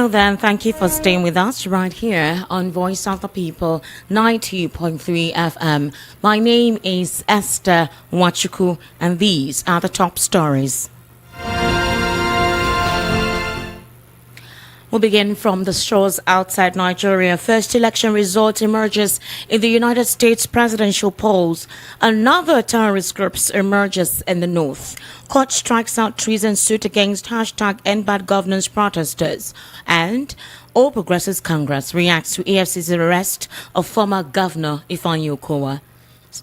Well then, thank you for staying with us right here on Voice of the People 90.3 FM. My name is Esther Wachuku, and these are the top stories. We'll begin from the shores outside Nigeria. First election result emerges in the United States presidential polls. Another terrorist group emerges in the north. Court strikes out treason suit against #EndBad Governance protesters. And All Progressives Congress reacts to EFCC's arrest of former Governor Ifeanyi Okowa.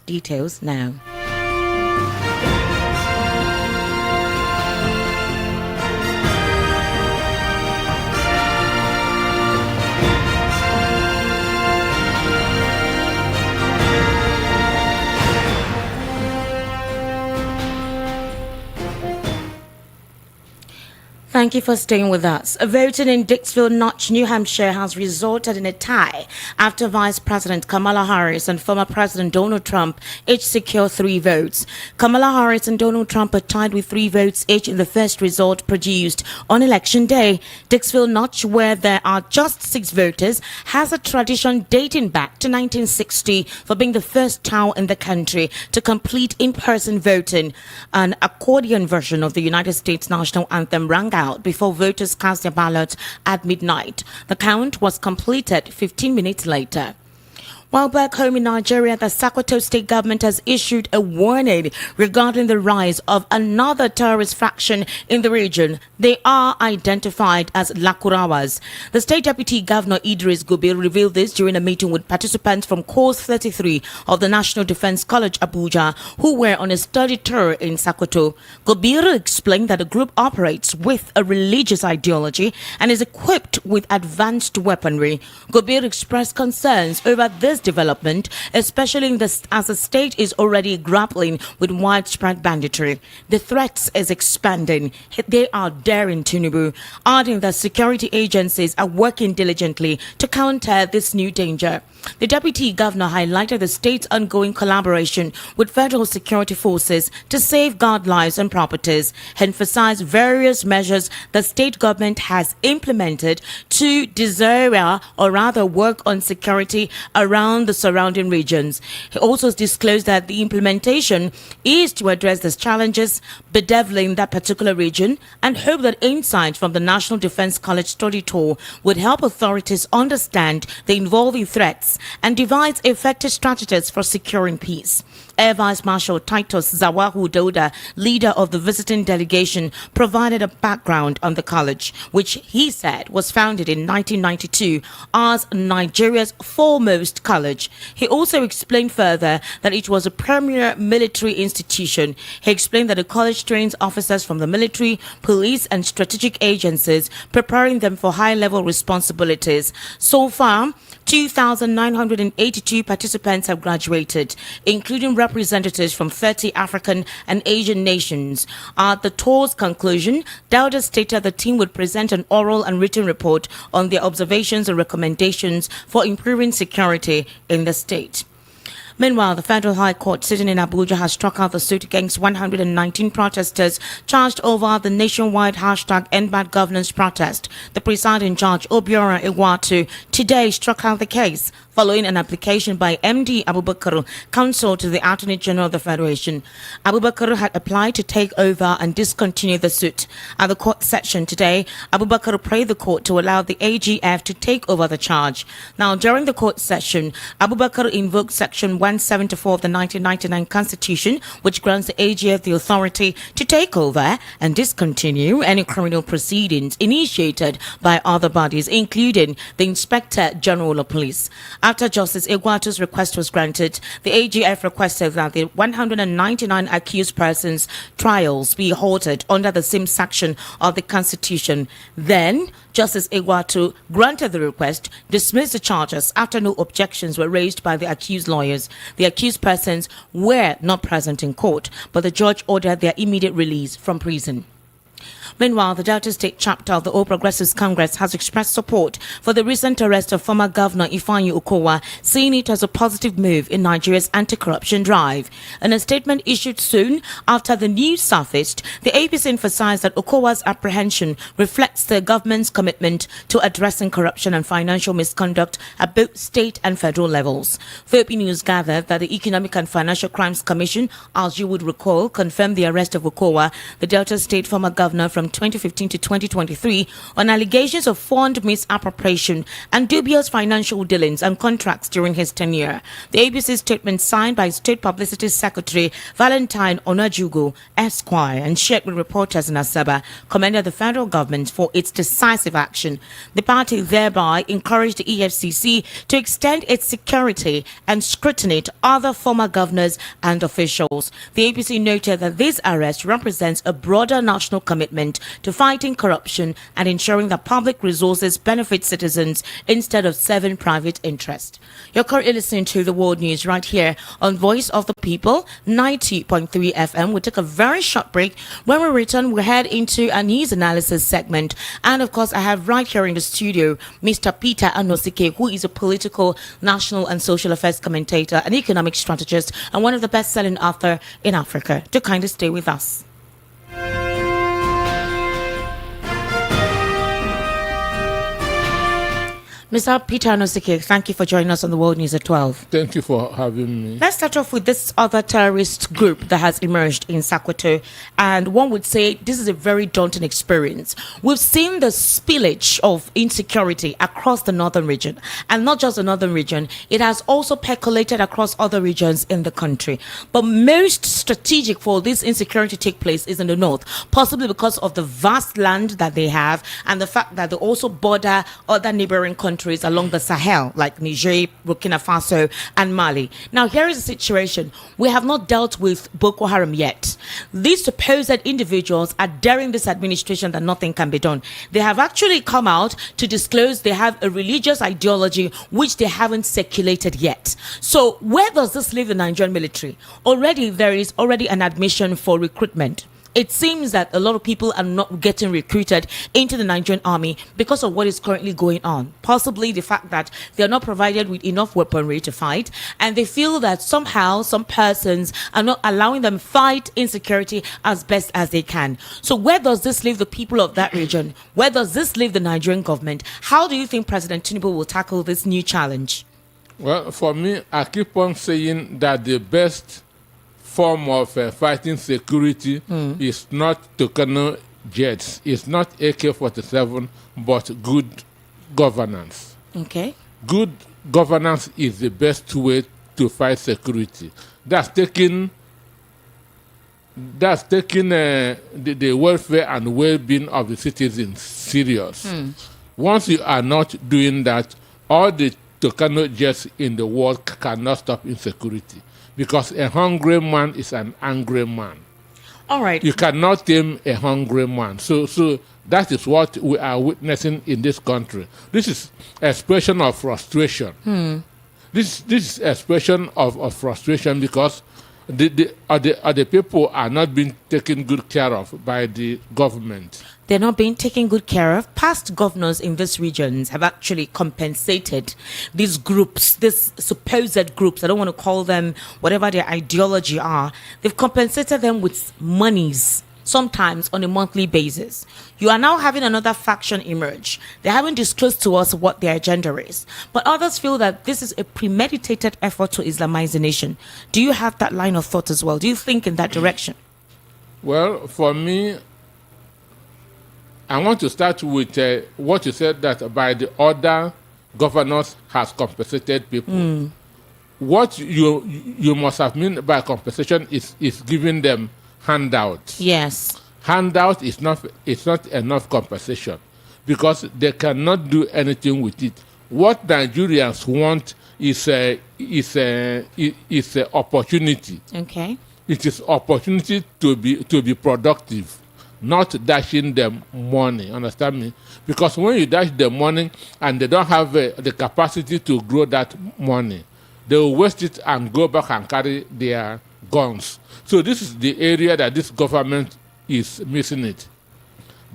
Details now. Thank you for staying with us. Voting in Dixville Notch, New Hampshire has resulted in a tie after Vice President Kamala Harris and former President Donald Trump each secure 3 votes. Kamala Harris and Donald Trump are tied with 3 votes each in the first result produced on Election Day. Dixville Notch, where there are just 6 voters, has a tradition dating back to 1960 for being the first town in the country to complete in-person voting. An accordion version of the United States national anthem rang out before voters cast their ballots at midnight. The count was completed 15 minutes later. While back home in Nigeria, the Sokoto state government has issued a warning regarding the rise of another terrorist faction in the region. They are identified as Lakurawas. The state deputy governor Idris Gobir revealed this during a meeting with participants from Course 33 of the National Defense College Abuja, who were on a study tour in Sokoto. Gobir explained that the group operates with a religious ideology and is equipped with advanced weaponry. Gobir expressed concerns over this development, especially as the state is already grappling with widespread banditry. The threat is expanding. They are daring Tinubu, adding that security agencies are working diligently to counter this new danger. The deputy governor highlighted the state's ongoing collaboration with federal security forces to safeguard lives and properties, emphasized various measures the state government has implemented to work on security around the surrounding regions. He also disclosed that the implementation is to address the challenges bedeviling that particular region and hope that insights from the National Defense College study tour would help authorities understand the evolving threats and devise effective strategies for securing peace. Air Vice Marshal Titus Zawahu Doda, leader of the visiting delegation, provided a background on the college, which he said was founded in 1992 as Nigeria's foremost college. He also explained further that it was a premier military institution. He explained that the college trains officers from the military, police, and strategic agencies, preparing them for high-level responsibilities. So far, 2,982 participants have graduated, including representatives from 30 African and Asian nations. At the tour's conclusion, Dauda stated the team would present an oral and written report on their observations and recommendations for improving security in the state. Meanwhile, the Federal High Court sitting in Abuja has struck out the suit against 119 protesters charged over the nationwide #EndBad Governance protest. The presiding judge, Obiora Iwatu, today struck out the case following an application by MD Abubakar, counsel to the Attorney General of the Federation. Abubakar had applied to take over and discontinue the suit. At the court session today, Abubakar prayed the court to allow the AGF to take over the charge. Now, during the court session, Abubakar invoked Section 174 of the 1999 Constitution, which grants the AGF the authority to take over and discontinue any criminal proceedings initiated by other bodies, including the Inspector General of Police. After Justice Igwatu's request was granted, the AGF requested that the 199 accused persons' trials be halted under the same section of the Constitution. Then, Justice Igwatu granted the request, dismissed the charges after no objections were raised by the accused lawyers. The accused persons were not present in court, but the judge ordered their immediate release from prison. Meanwhile, the Delta State chapter of the All Progressives Congress has expressed support for the recent arrest of former Governor Ifeanyi Okowa, seeing it as a positive move in Nigeria's anti-corruption drive. In a statement issued soon after the news surfaced, the APC emphasized that Okowa's apprehension reflects the government's commitment to addressing corruption and financial misconduct at both state and federal levels. VOP News gathered that the Economic and Financial Crimes Commission, as you would recall, confirmed the arrest of Okowa, the Delta State former governor from 2015 to 2023, on allegations of fund misappropriation and dubious financial dealings and contracts during his tenure. The ABC statement, signed by State Publicity Secretary Valentine Onajugo, Esquire, and shared with reporters in Asaba, commended the federal government for its decisive action. The party thereby encouraged the EFCC to extend its security and scrutiny to other former governors and officials. The APC noted that this arrest represents a broader national commitment to fighting corruption and ensuring that public resources benefit citizens instead of serving private interest. You're currently listening to the World News right here on Voice of the People, 90.3 FM. We'll take a very short break. When we return, we'll head into a news analysis segment. And of course, I have right here in the studio Mr. Peter Anosike, who is a political, national and social affairs commentator, an economic strategist, and one of the best-selling authors in Africa. To kindly stay with us. Mr. Peter Anosike, thank you for joining us on the World News at 12. Thank you for having me. Let's start off with this other terrorist group that has emerged in Sokoto. And one would say this is a very daunting experience. We've seen the spillage of insecurity across the northern region. And not just the northern region, it has also percolated across other regions in the country. But most strategic for this insecurity to take place is in the north, possibly because of the vast land that they have and the fact that they also border other neighboring countries along the Sahel, like Niger, Burkina Faso, and Mali. Now, here is the situation. We have not dealt with Boko Haram yet. These supposed individuals are daring this administration that nothing can be done. They have actually come out to disclose they have a religious ideology which they haven't circulated yet. So, where does this leave the Nigerian military? There is already an admission for recruitment. It seems that a lot of people are not getting recruited into the Nigerian army because of what is currently going on. Possibly the fact that they are not provided with enough weaponry to fight, and they feel that somehow some persons are not allowing them fight insecurity as best as they can. So where does this leave the people of that region? Where does this leave the Nigerian government? How do you think President Tinubu will tackle this new challenge? Well, for me, I keep on saying that the best form of fighting security is not Tucano jets, it's not AK-47, but good governance. Okay. Good governance is the best way to fight security. That's taking the welfare and well-being of the citizens serious. Once you are not doing that, all the Tucano jets in the world cannot stop insecurity. Because a hungry man is an angry man. All right. You cannot tame a hungry man. So that is what we are witnessing in this country. This is an expression of frustration. This is an expression of frustration because the people are not being taken good care of by the government. They're not being taken good care of. Past governors in these regions have actually compensated these groups, these supposed groups. I don't want to call them whatever their ideology are. They've compensated them with monies, sometimes on a monthly basis. You are now having another faction emerge. They haven't disclosed to us what their agenda is. But others feel that this is a premeditated effort to Islamize the nation. Do you have that line of thought as well? Do you think in that direction? Well, for me, I want to start with what you said, that by the order, governors has compensated people. What you must have meant by compensation is giving them handouts. Yes. Handout is not enough compensation because they cannot do anything with it. What Nigerians want is a opportunity. Okay. It is opportunity to be productive, not dashing them money. Understand me? Because when you dash them money and they don't have the capacity to grow that money, they will waste it and go back and carry their guns. So this is the area that this government is missing it.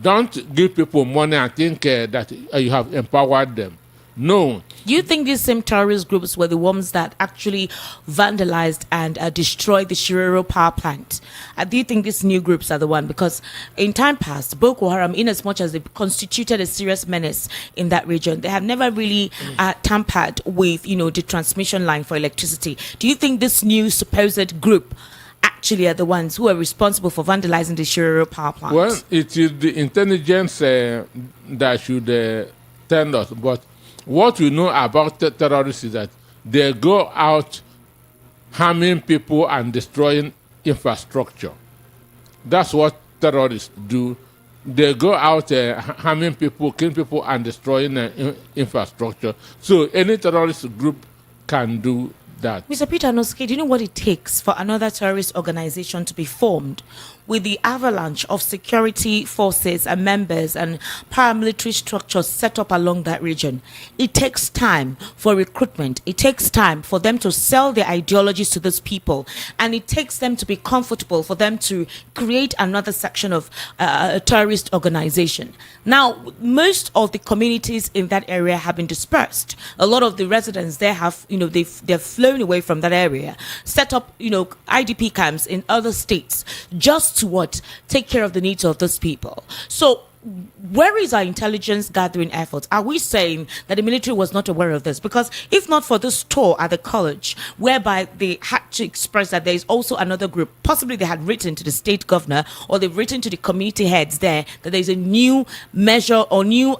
Don't give people money and think that you have empowered them. No. Do you think these same terrorist groups were the ones that actually vandalized and destroyed the Shirero power plant? Do you think these new groups are the one? Because in time past, Boko Haram, in as much as they constituted a serious menace in that region, they have never really tampered with, the transmission line for electricity. Do you think this new supposed group actually are the ones who are responsible for vandalizing the Shirero power plant? Well, it is the intelligence that should tell us, but what we know about terrorists is that they go out harming people and destroying infrastructure. That's what terrorists do. They go out harming people, killing people, and destroying infrastructure. So any terrorist group can do that. Mr. Peter Nosuke, do you know what it takes for another terrorist organization to be formed with the avalanche of security forces and members and paramilitary structures set up along that region? It takes time for recruitment. It takes time for them to sell their ideologies to those people. And it takes them to be comfortable for them to create another section of a terrorist organization. Now, most of the communities in that area have been dispersed. A lot of the residents there have, they've flown away from that area, set up, IDP camps in other states just to what? Take care of the needs of those people. So where is our intelligence gathering efforts? Are we saying that the military was not aware of this? Because if not for this tour at the college, whereby they had to express that there is also another group, possibly they had written to the state governor or they've written to the community heads there that there's a new measure or new,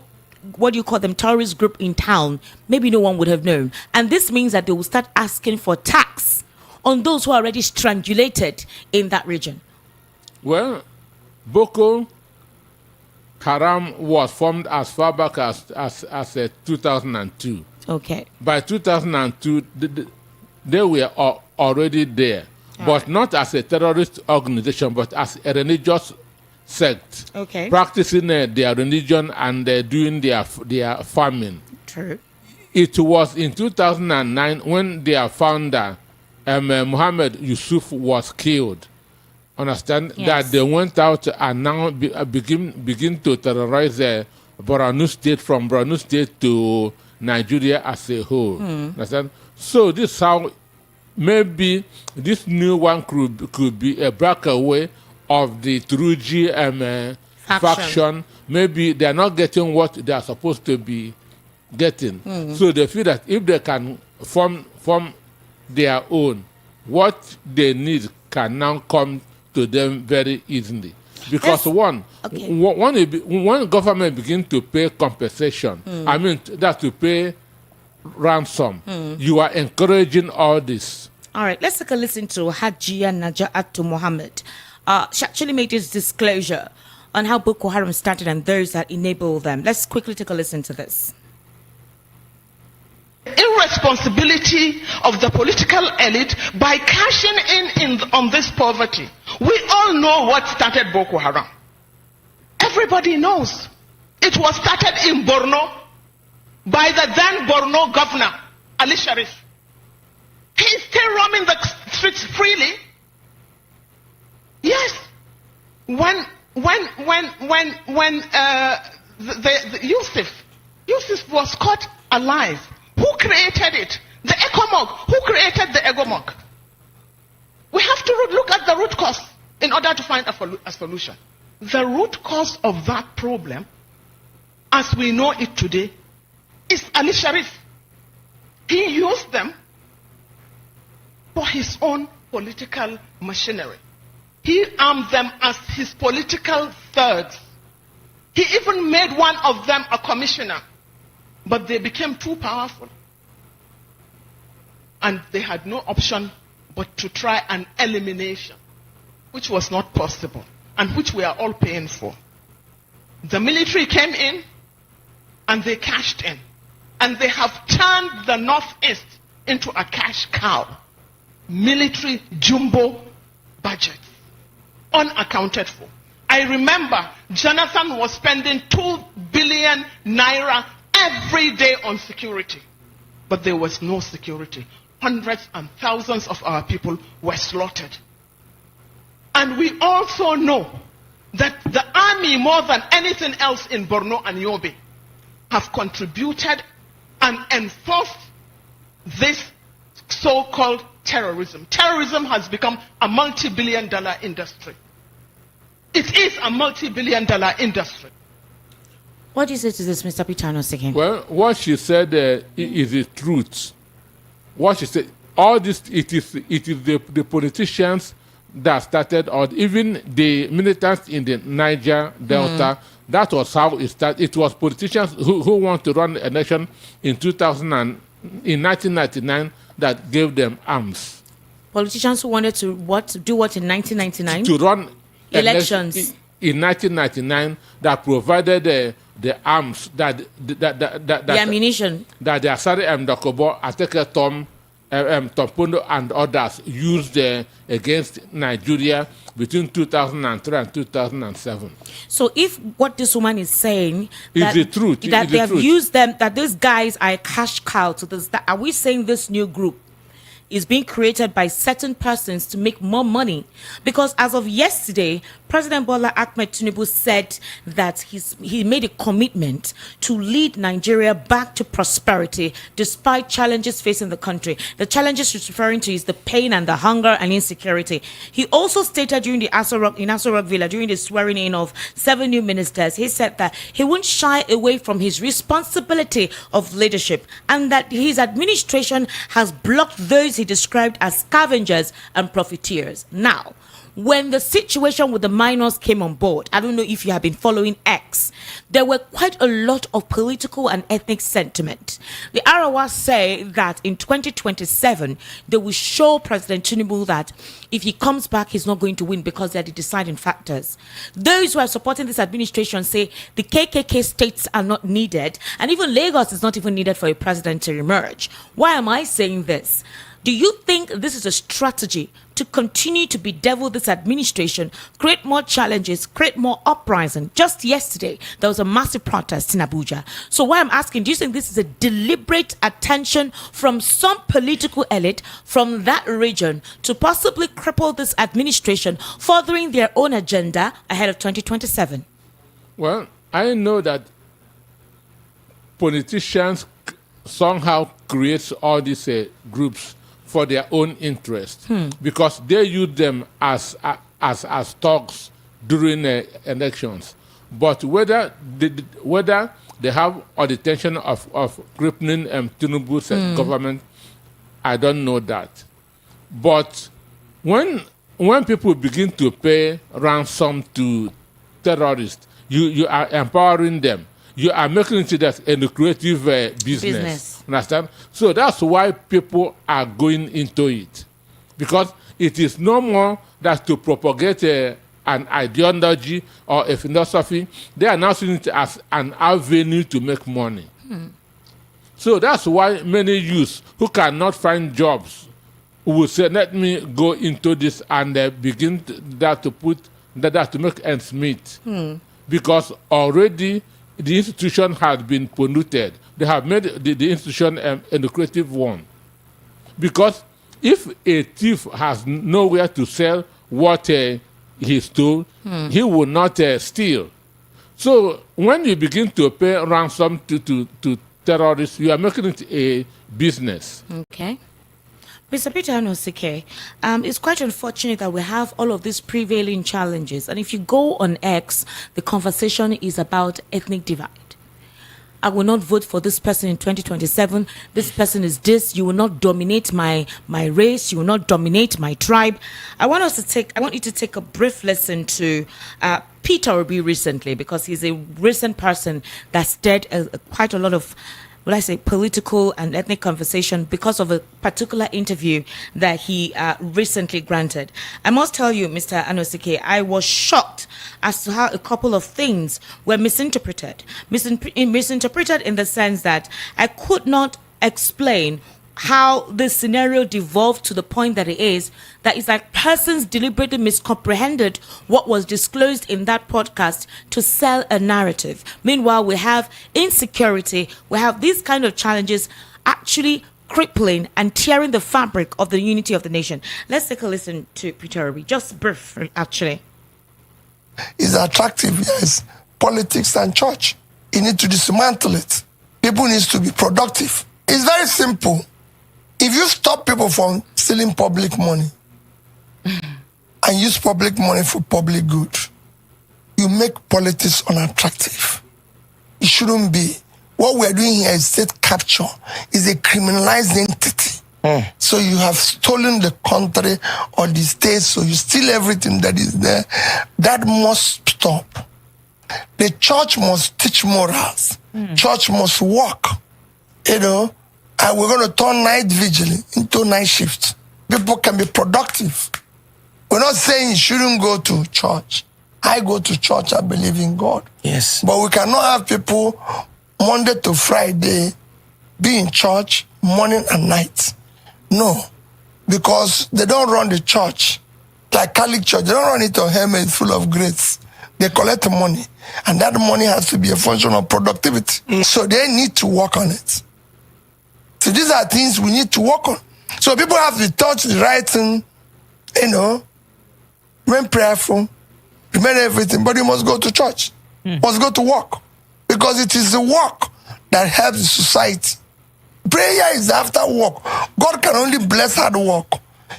what do you call them, terrorist group in town, maybe no one would have known. And this means that they will start asking for tax on those who are already strangulated in that region. Well, Boko Haram was formed as far back as 2002. Okay. By 2002, they were already there, but not as a terrorist organization, but as a religious sect, okay, practicing their religion and doing their farming. True. It was in 2009 when their founder, Muhammad Yusuf, was killed. Understand? Yes. That they went out and now begin to terrorize Borno State, from Borno State to Nigeria as a whole. Understand? So this is how maybe this new one could be a breakaway of the Turuji faction. Maybe they are not getting what they are supposed to be getting. So they feel that if they can form their own, what they need can now come to them very easily. Because when government begin to pay compensation, I mean that to pay ransom, you are encouraging all this. All right, let's take a listen to Hajia Naja'atu Mohammed. She actually made this disclosure on how Boko Haram started and those that enable them. Let's quickly take a listen to this. Irresponsibility of the political elite by cashing in on this poverty. We all know what started Boko Haram. Everybody knows. It was started in Borno by the then Borno governor, Ali Sharif. He's still roaming the streets freely. Yes. When Yusuf was caught alive, who created it? The ECOMOG. Who created the ECOMOG? We have to look at the root cause in order to find a solution. The root cause of that problem, as we know it today, is Ali Sharif. He used them for his own political machinery. He armed them as his political thugs. He even made one of them a commissioner. But they became too powerful. And they had no option but to try an elimination, which was not possible, and which we are all paying for. The military came in, and they cashed in. And they have turned the Northeast into a cash cow. Military jumbo budget, unaccounted for. I remember Jonathan was spending 2 billion naira every day on security. But there was no security. Hundreds and thousands of our people were slaughtered. And we also know that the army, more than anything else in Borno and Yobe, have contributed and enforced this so-called terrorism. Terrorism has become a multi-billion-dollar industry. It is a multi-billion-dollar industry. What do you say to this, Mr. Peter Anosike? Well, what she said is the truth. What she said, all this, it is the politicians that started, or even the militants in the Niger Delta. That was how it started. It was politicians who want to run an election in 1999 that gave them arms. Politicians who wanted to do what in 1999? To run elections in 1999 that provided the arms, the ammunition that the Asari Mdakobo, Ateke Tom, Tompondo and others used against Nigeria between 2003 and 2007. So if what this woman is saying is the truth, that they have used them, that these guys are a cash cow to this, are we saying this new group is being created by certain persons to make more money? Because as of yesterday, President Bola Ahmed Tinubu said that he made a commitment to lead Nigeria back to prosperity despite challenges facing the country. The challenges he's referring to is the pain and the hunger and insecurity. He also stated during the Aso Rock Villa, during the swearing in of 7 new ministers, he said that he won't shy away from his responsibility of leadership and that his administration has blocked those he described as scavengers and profiteers. Now, when the situation with the minors came on board, I don't know if you have been following X, there were quite a lot of political and ethnic sentiment. The Arawa say that in 2027, they will show President Tinubu that if he comes back, he's not going to win because they're the deciding factors. Those who are supporting this administration say the KKK states are not needed, and even Lagos is not even needed for a president to emerge. Why am I saying this? Do you think this is a strategy to continue to bedevil this administration, create more challenges, create more uprising? Just yesterday, there was a massive protest in Abuja. So why I'm asking, do you think this is a deliberate attention from some political elite from that region to possibly cripple this administration, furthering their own agenda ahead of 2027? Well, I know that politicians somehow create all these groups for their own interest, because they use them as thugs during elections. But whether they have all the intention of crippling Tinubu's government, I don't know that. But when people begin to pay ransom to terrorists, you are empowering them. You are making it as a lucrative business. Understand? So that's why people are going into it. Because it is no more that to propagate an ideology or a philosophy. They are now seeing it as an avenue to make money. So that's why many youths who cannot find jobs will say, let me go into this and begin to make ends meet. Because already the institution has been polluted. They have made the institution a lucrative one. Because if a thief has nowhere to sell what he stole, he will not steal. So when you begin to pay ransom to terrorists, you are making it a business. Okay. Mr. Peter Anosike, it's quite unfortunate that we have all of these prevailing challenges. And if you go on X, the conversation is about ethnic divide. I will not vote for this person in 2027. This person is this. You will not dominate my race. You will not dominate my tribe. I want you to take a brief listen to Peter Obi recently, because he's a recent person that stirred quite a lot of, political and ethnic conversation because of a particular interview that he recently granted. I must tell you, Mr. Anosike, I was shocked as to how a couple of things were misinterpreted. Misinterpreted in the sense that I could not explain how this scenario devolved to the point that it is, that it's like persons deliberately miscomprehended what was disclosed in that podcast to sell a narrative. Meanwhile, we have insecurity, we have these kind of challenges actually crippling and tearing the fabric of the unity of the nation. Let's take a listen to Peter Obi, just brief, actually. is attractive, yes, politics and church. You need to dismantle it. People need to be productive. It's very simple. If you stop people from stealing public money and use public money for public good, you make politics unattractive. It shouldn't be. What we're doing here is state capture. It's a criminalized entity. So you have stolen the country or the state, so you steal everything that is there. That must stop. The church must teach morals. Church must work. You know, and we're going to turn night vigil into night shift. People can be productive. We're not saying you shouldn't go to church. I go to church, I believe in God. Yes. But we cannot have people Monday to Friday be in church morning and night. No, because they don't run the church like Catholic Church. They don't run it on helmet full of grace. They collect money, and that money has to be a function of productivity. So they need to work on it. So these are things we need to work on. So people have to touch the right thing, you know, remain prayerful, remain everything, but you must go to church, must go to work, because it is the work that helps the society. Prayer is after work. God can only bless hard work.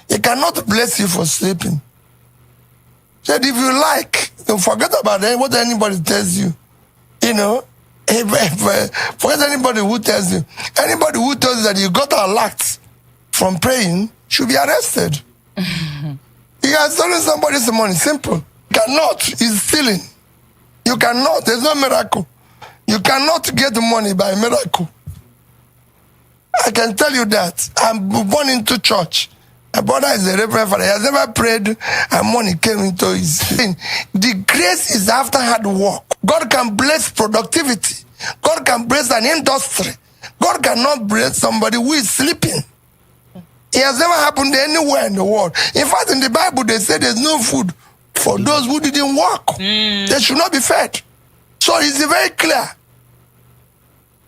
He cannot bless you for sleeping. Said if you like, don't forget about what anybody tells you. You know, forget anybody who tells you. Anybody who tells you that you got a lot from praying should be arrested. You are stealing somebody's money. Simple. You cannot. He's stealing. You cannot. There's no miracle. You cannot get money by miracle. I can tell you that. I'm born into church. My brother is a reverend father. He has never prayed and money came into his thing. The grace is after hard work. God can bless productivity. God can bless an industry. God cannot bless somebody who is sleeping. It has never happened anywhere in the world. In fact, in the Bible, they say there's no food for those who didn't work. They should not be fed. So it's very clear.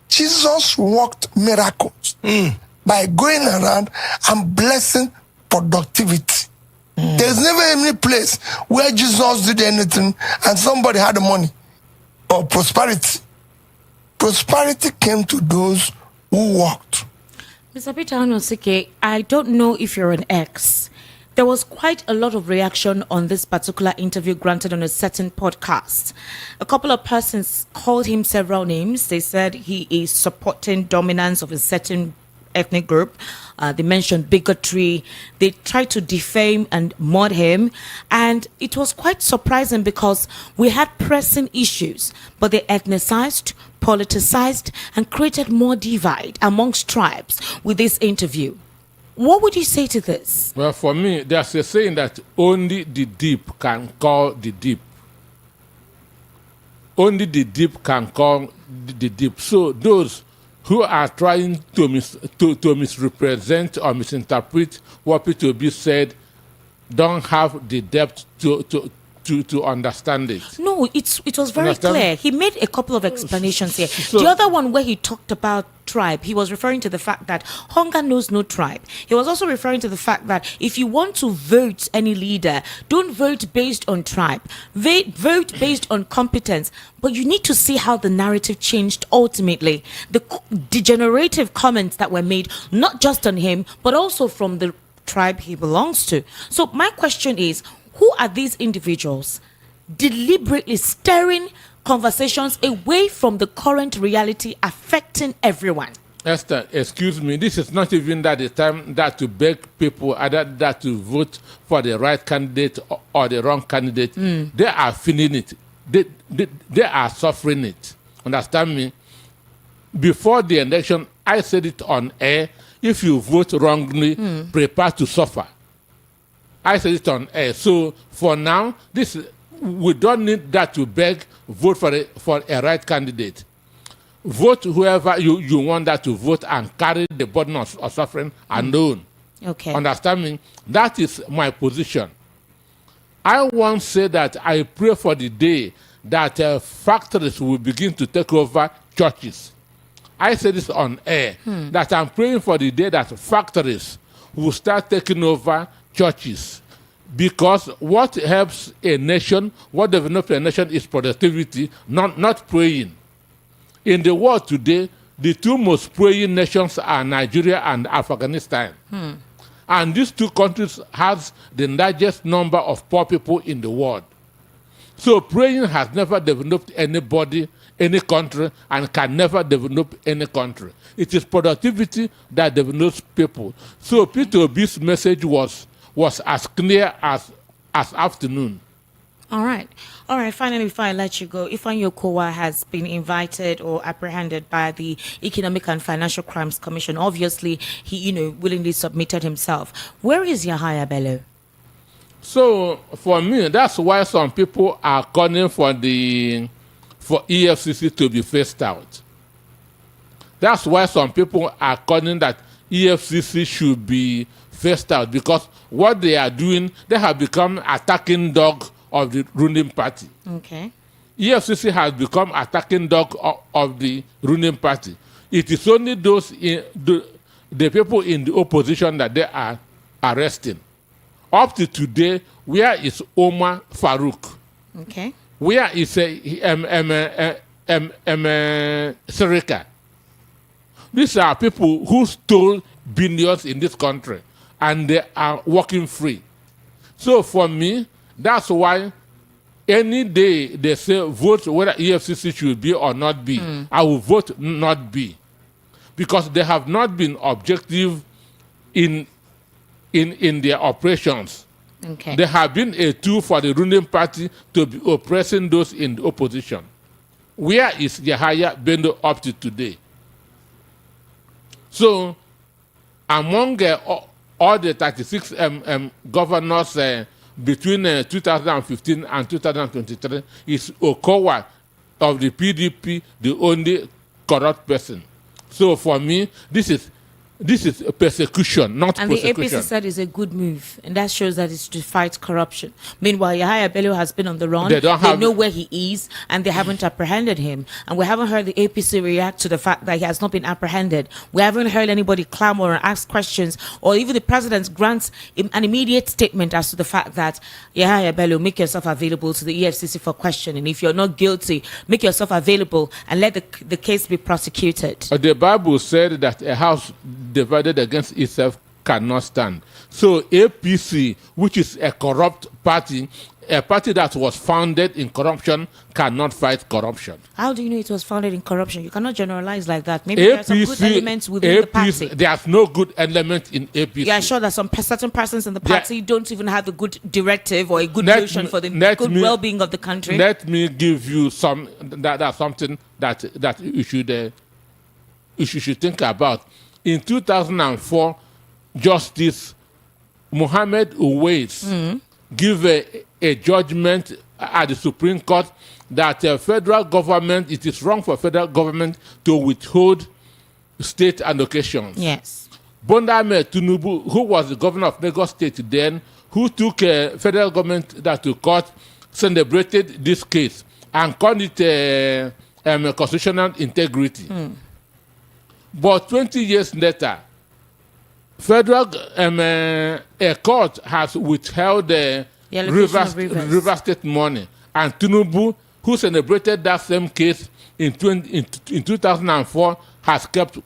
Jesus worked miracles by going around and blessing productivity. There's never any place where Jesus did anything and somebody had money or prosperity. Prosperity came to those who worked. Mr. Peter Anosike, I don't know if you're an ex. There was quite a lot of reaction on this particular interview granted on a certain podcast. A couple of persons called him several names. They said he is supporting dominance of a certain ethnic group. They mentioned bigotry. They tried to defame and mod him. And it was quite surprising because we had pressing issues, but they ethnicized, politicized, and created more divide amongst tribes with this interview. What would you say to this? Well, for me, there's a saying that only the deep can call the deep. Only the deep can call the deep. So those who are trying to misrepresent or misinterpret what P2B said don't have the depth to understand it. No, it was very clear. He made a couple of explanations here. So, the other one where he talked about tribe, he was referring to the fact that hunger knows no tribe. He was also referring to the fact that if you want to vote any leader, don't vote based on tribe. Vote based on competence. But you need to see how the narrative changed ultimately. The degenerative comments that were made, not just on him, but also from the tribe he belongs to. So my question is, who are these individuals deliberately steering conversations away from the current reality affecting everyone? Esther, excuse me, this is not even that the time that to beg people either that to vote for the right candidate or the wrong candidate. They are feeling it. They are suffering it. Understand me? Before the election, I said it on air. If you vote wrongly, prepare to suffer. I said it on air. So for now, we don't need that to beg, vote for a right candidate. Vote whoever you want that to vote and carry the burden of suffering alone. Okay. Understand me? That is my position. I once said that I pray for the day that factories will begin to take over churches. I said this on air, that I'm praying for the day that factories will start taking over churches. Because what helps a nation, what develops a nation is productivity, not praying. In the world today, the two most praying nations are Nigeria and Afghanistan. And these two countries have the largest number of poor people in the world. So praying has never developed anybody, any country, and can never develop any country. It is productivity that develops people. So Peter Obi's message was as clear as afternoon. All right. Finally, before I let you go, Ifeanyi Okowa has been invited or apprehended by the Economic and Financial Crimes Commission. Obviously, he, willingly submitted himself. Where is Yahaya Bello? So for me, that's why some people are calling for EFCC to be phased out. That's why some people are calling that EFCC should be phased out, because what they are doing, they have become attacking dog of the ruling party. Okay. EFCC has become attacking dog of the ruling party. It is only those the people in the opposition that they are arresting. Up to today, where is Omar Farouk? Okay. Where is Serika? These are people who stole billions in this country, and they are walking free. So for me, that's why any day they say vote whether EFCC should be or not be, I will vote not be. Because they have not been objective in their operations. Okay. They have been a tool for the ruling party to be oppressing those in the opposition. Where is Yahaya Bello up to today? So, among all the 36 governors between 2015 and 2023, is Okowa of the PDP the only corrupt person. So for me, this is persecution, not prosecution. And the APC said it's a good move, and that shows that it's to fight corruption. Meanwhile, Yahaya Bello has been on the run. They know where he is, and they haven't apprehended him. And we haven't heard the APC react to the fact that he has not been apprehended. We haven't heard anybody clamor or ask questions, or even the president grants an immediate statement as to the fact that Yahaya Bello, make yourself available to the EFCC for questioning. If you're not guilty, make yourself available and let the case be prosecuted. The Bible said that a house divided against itself cannot stand. So APC, which is a corrupt party, a party that was founded in corruption, cannot fight corruption. How do you know it was founded in corruption? You cannot generalize like that. Maybe there are some good elements within the party. There's no good element in APC. Yeah, sure that certain persons in the party don't even have a good directive or a good vision for the good well-being of the country. Let me give you something that you should think about. In 2004, Justice Mohammed Uwais gave a judgment at the Supreme Court that federal government, it is wrong for federal government to withhold state allocations. Yes. Bondame Tinubu, who was the governor of Lagos State then, who took federal government that to court, celebrated this case and called it constitutional integrity. But 20 years later, federal a court has withheld the River State money, and Tinubu, who celebrated that same case in 2004, has kept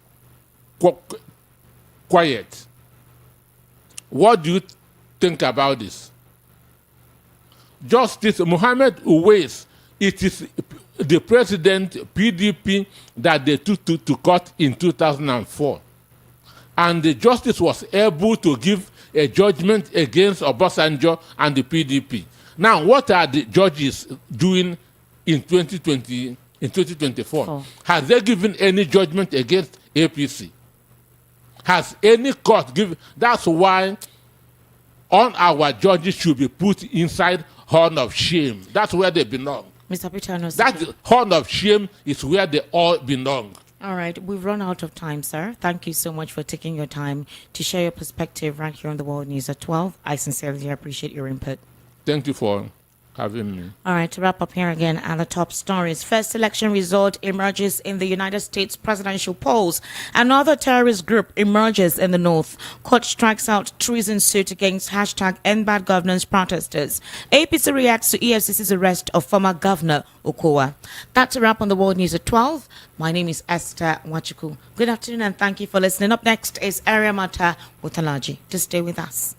quiet. What do you think about this? Justice Mohammed Uwais, it is the president, PDP, that they took to court in 2004. And the justice was able to give a judgment against Obasanjo and the PDP. Now, what are the judges doing in 2024? Has they given any judgment against APC? Has any court given? That's why all our judges should be put inside horn of shame. That's where they belong. Mr. Peter, that horn of shame is where they all belong. All right, we've run out of time, sir. Thank you so much for taking your time to share your perspective right here on the World News at 12. I sincerely appreciate your input. Thank you for having me. All right, to wrap up here again at the top stories. First election result emerges in the United States presidential polls. Another terrorist group emerges in the north. Court strikes out treason suit against #End Bad Governance protesters. APC reacts to EFCC's arrest of former Governor Okowa. That's a wrap on the World News at 12. My name is Esther Wachuku. Good afternoon and thank you for listening. Up next is Area Matter with Alaji. Just stay with us.